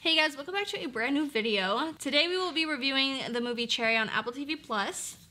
Hey guys, welcome back to a brand new video. Today we will be reviewing the movie Cherry on Apple TV+.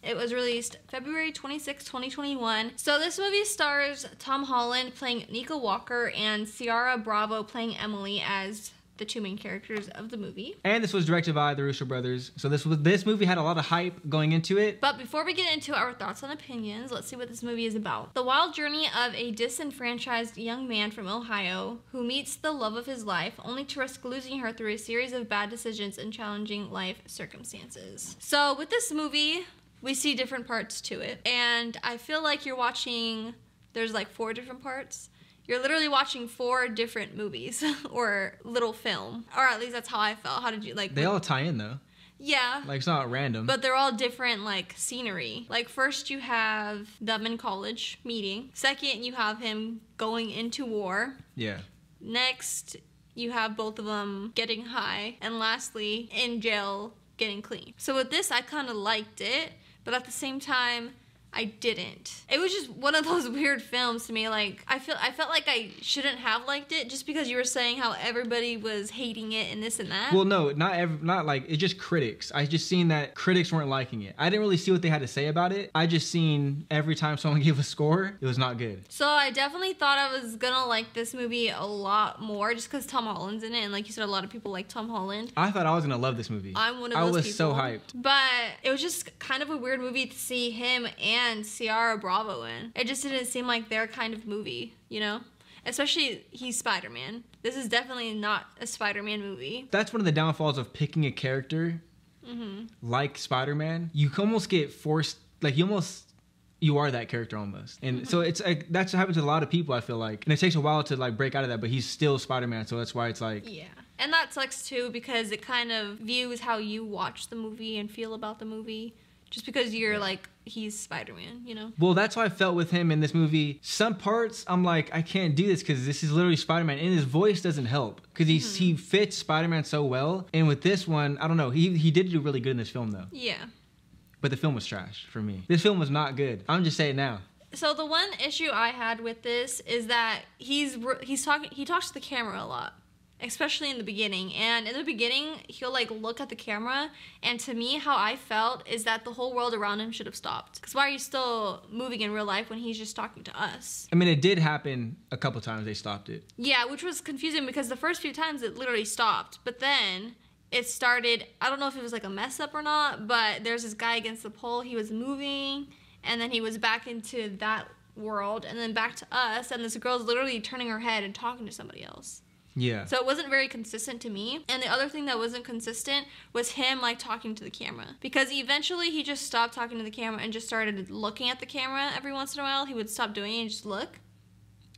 It was released February 26, 2021. So this movie stars Tom Holland playing Nico Walker and Ciara Bravo playing Emily as the two main characters of the movie. And this was directed by the Russo brothers. So this movie had a lot of hype going into it. But before we get into our thoughts and opinions, let's see what this movie is about. The wild journey of a disenfranchised young man from Ohio who meets the love of his life only to risk losing her through a series of bad decisions and challenging life circumstances. So with this movie, we see different parts to it. And I feel like you're watching, there's like 4 different parts. You're literally watching 4 different movies or little film. Or at least that's how I felt. How did you like? They all tie in though. Yeah. Like it's not random. But they're all different like scenery. Like first you have them in college meeting. Second you have him going into war. Yeah. Next you have both of them getting high. And lastly in jail getting clean. So with this I kind of liked it. But at the same time I didn't. It was just one of those weird films to me. Like I felt like I shouldn't have liked it just because you were saying how everybody was hating it and this and that. Well, no, not like it's just critics. I just seen that critics weren't liking it. I didn't really see what they had to say about it. I just seen every time someone gave a score, it was not good. So I definitely thought I was gonna like this movie a lot more just because Tom Holland's in it, and like you said, a lot of people like Tom Holland. I thought I was gonna love this movie. I'm one of those people. I was so hyped. But it was just kind of a weird movie to see him and Ciara Bravo in. It just didn't seem like their kind of movie, you know? Especially he's Spider-Man. This is definitely not a Spider-Man movie. That's one of the downfalls of picking a character like Spider-Man. You can almost get forced, like you are that character almost. And so it's like, that's what happens to a lot of people, I feel like. And it takes a while to like break out of that, but he's still Spider-Man, so that's why it's like... Yeah. And that sucks too because it kind of views how you watch the movie and feel about the movie. Just because you're like, he's Spider-Man, you know? Well, that's how I felt with him in this movie. Some parts, I'm like, I can't do this because this is literally Spider-Man. And his voice doesn't help because he fits Spider-Man so well. And with this one, I don't know. He did do really good in this film, though. Yeah. But the film was trash for me. This film was not good. I'm just saying now. So the one issue I had with this is that he talks to the camera a lot. Especially in the beginning. And in the beginning, he'll like look at the camera. And to me, how I felt is that the whole world around him should have stopped. Because why are you still moving in real life when he's just talking to us? I mean, it did happen a couple times they stopped it. Yeah, which was confusing because the first few times it literally stopped. But then it started, I don't know if it was like a mess up or not, but there's this guy against the pole. He was moving and then he was back into that world and then back to us. And this girl's literally turning her head and talking to somebody else. Yeah. So it wasn't very consistent to me. And the other thing that wasn't consistent was him like talking to the camera. Because eventually he just stopped talking to the camera and just started looking at the camera every once in a while. He would stop doing it and just look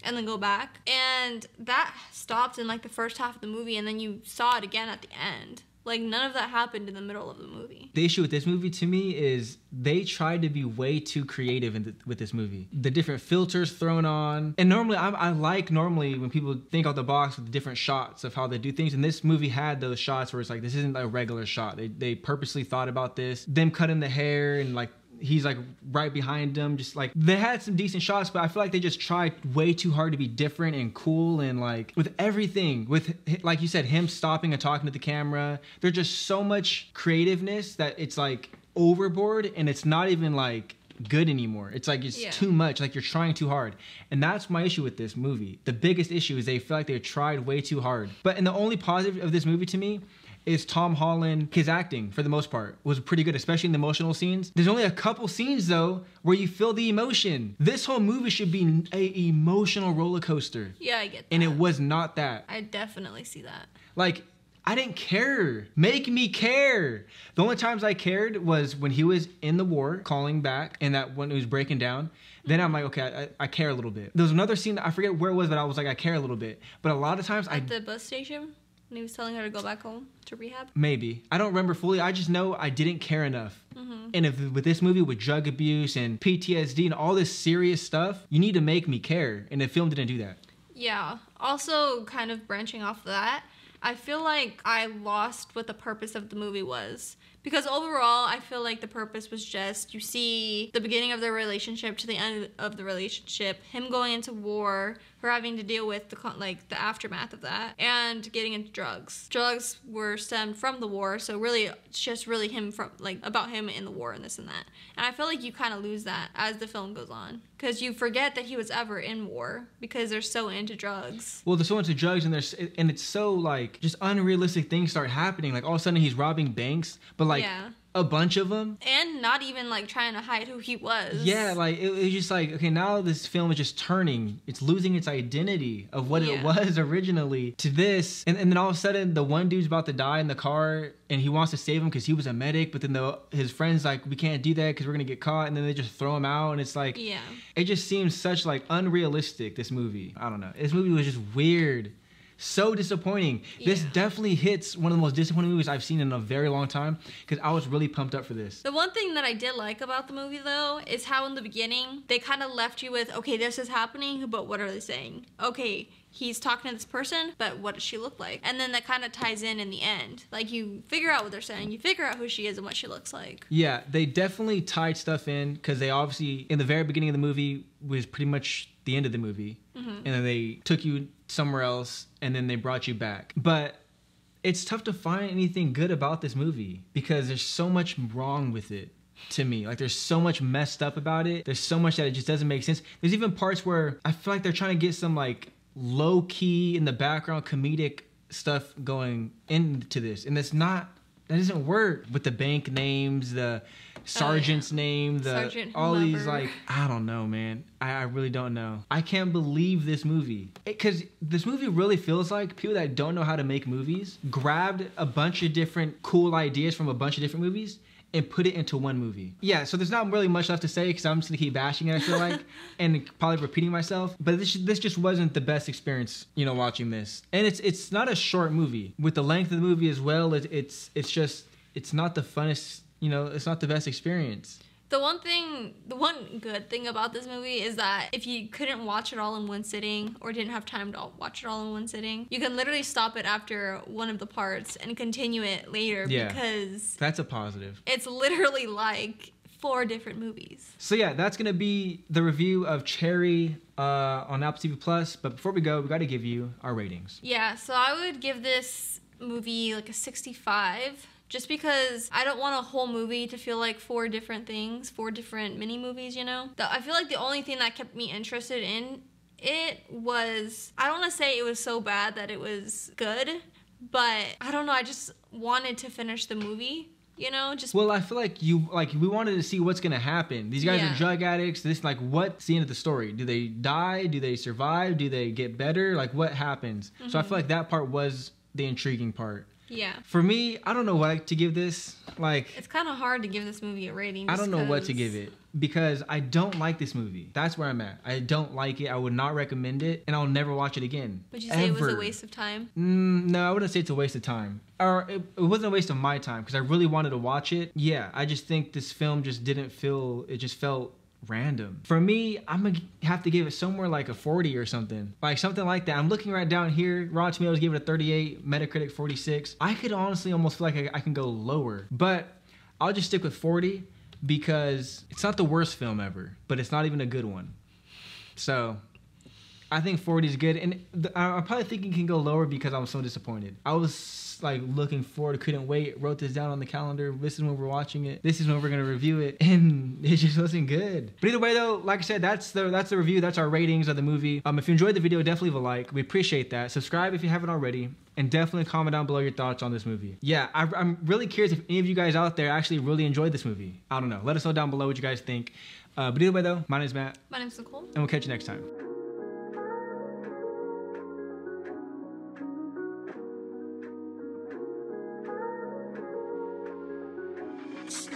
and then go back. And that stopped in like the first half of the movie and then you saw it again at the end. Like none of that happened in the middle of the movie. The issue with this movie to me is they tried to be way too creative with this movie. The different filters thrown on. And normally, I like when people think out the box with the different shots of how they do things. And this movie had those shots where it's like, this isn't a regular shot. They purposely thought about this. Them cutting the hair and like, he's like right behind them. Just like, they had some decent shots, but I feel like they just tried way too hard to be different and cool. And like with everything, with like you said, him stopping and talking to the camera, there's just so much creativeness that it's like overboard and it's not even like good anymore. It's like it's too much, like you're trying too hard. And that's my issue with this movie. The biggest issue is they feel like they tried way too hard. And the only positive of this movie to me is Tom Holland. His acting, for the most part, was pretty good, especially in the emotional scenes. There's only a couple scenes, though, where you feel the emotion. This whole movie should be an emotional roller coaster. Yeah, I get that. And it was not that. I definitely see that. Like, I didn't care. Make me care. The only times I cared was when he was in the war, calling back, and that when it was breaking down. Then I'm like, okay, I care a little bit. There was another scene, I forget where it was, but I was like, I care a little bit. But a lot of times At the bus station? And he was telling her to go back home to rehab? Maybe. I don't remember fully. I just know I didn't care enough. And with this movie, with drug abuse and PTSD and all this serious stuff, you need to make me care. And the film didn't do that. Yeah. Also, kind of branching off of that, I feel like I lost what the purpose of the movie was. Because overall, I feel like the purpose was just, you see the beginning of their relationship to the end of the relationship, him going into war, her having to deal with the aftermath of that, and getting into drugs. Drugs were stemmed from the war, so really it's just really him about him in the war and this and that. And I feel like you kind of lose that as the film goes on, because you forget that he was ever in war because they're so into drugs. Well, they're so into drugs, and it's so like just unrealistic things start happening. Like all of a sudden he's robbing banks, but like a bunch of them, and not even like trying to hide who he was. Yeah, like it was just like, okay, now this film is just turning. It's losing its identity of what it was originally to this, and then all of a sudden the one dude's about to die in the car, and he wants to save him because he was a medic, but then his friends like, we can't do that because we're gonna get caught, and then they just throw him out, and it's like, it just seems such like unrealistic. This movie, I don't know. This movie was just weird. So disappointing. This definitely hits one of the most disappointing movies I've seen in a very long time, because I was really pumped up for this. The one thing that I did like about the movie, though, is how in the beginning they kind of left you with, okay, this is happening, but what are they saying? Okay, he's talking to this person, but what does she look like? And then that kind of ties in the end. Like, you figure out what they're saying, you figure out who she is and what she looks like. Yeah, they definitely tied stuff in, because they obviously, in the very beginning of the movie, was pretty much the end of the movie. And then they took you somewhere else, and then they brought you back. But it's tough to find anything good about this movie, because there's so much wrong with it. To me, like, there's so much messed up about it. There's so much that it just doesn't make sense. There's even parts where I feel like they're trying to get some like low key in the background comedic stuff going into this, and that doesn't work with the bank names, the sergeant's name, all these, like, I don't know, man. I really don't know. I can't believe this movie, because this movie really feels like people that don't know how to make movies grabbed a bunch of different cool ideas from a bunch of different movies and put it into one movie. Yeah, so there's not really much left to say, because I'm just gonna keep bashing it, I feel like, and probably repeating myself. But this just wasn't the best experience, watching this. And it's not a short movie. With the length of the movie as well, it's not the funnest, it's not the best experience. The one good thing about this movie is that if you couldn't watch it all in one sitting, or didn't have time to watch it all in one sitting, you can literally stop it after one of the parts and continue it later, because that's a positive. It's literally like 4 different movies. So yeah, that's gonna be the review of Cherry on Apple TV Plus. But before we go, we got to give you our ratings. Yeah, so I would give this movie like a 65. Just because I don't want a whole movie to feel like 4 different things, 4 different mini movies, I feel like the only thing that kept me interested in it was, I don't want to say it was so bad that it was good, but I don't know, I just wanted to finish the movie. Well, I feel like we wanted to see what's gonna happen. These guys are drug addicts. What's the end of the story? Do they die? Do they survive? Do they get better? Like, what happens? So I feel like that part was the intriguing part. Yeah. For me, I don't know what to give this. Like, it's kind of hard to give this movie a rating. I don't know what to give it, because I don't like this movie. That's where I'm at. I don't like it. I would not recommend it, and I'll never watch it again. Would you say it was a waste of time? No, I wouldn't say it's a waste of time. Or it wasn't a waste of my time, because I really wanted to watch it. Yeah, I just think this film just felt random. For me, I'm gonna have to give it somewhere like a 40 or something. Like something like that. I'm looking right down here. Rotten Tomatoes gave it a 38, Metacritic 46. I could honestly almost feel like I can go lower. But I'll just stick with 40, because it's not the worst film ever, but it's not even a good one. So I think 40 is good. And I'm probably thinking it can go lower because I'm so disappointed. I was like looking forward, couldn't wait, wrote this down on the calendar. This is when we're watching it. This is when we're gonna review it, and it just wasn't good. But either way, though, like I said, that's the review. That's our ratings of the movie. If you enjoyed the video, definitely leave a like. We appreciate that. Subscribe if you haven't already, and definitely comment down below your thoughts on this movie. Yeah, I'm really curious if any of you guys out there actually really enjoyed this movie. I don't know. Let us know down below what you guys think. But either way, though, my name's Matt. My name's Nicole. And we'll catch you next time. It's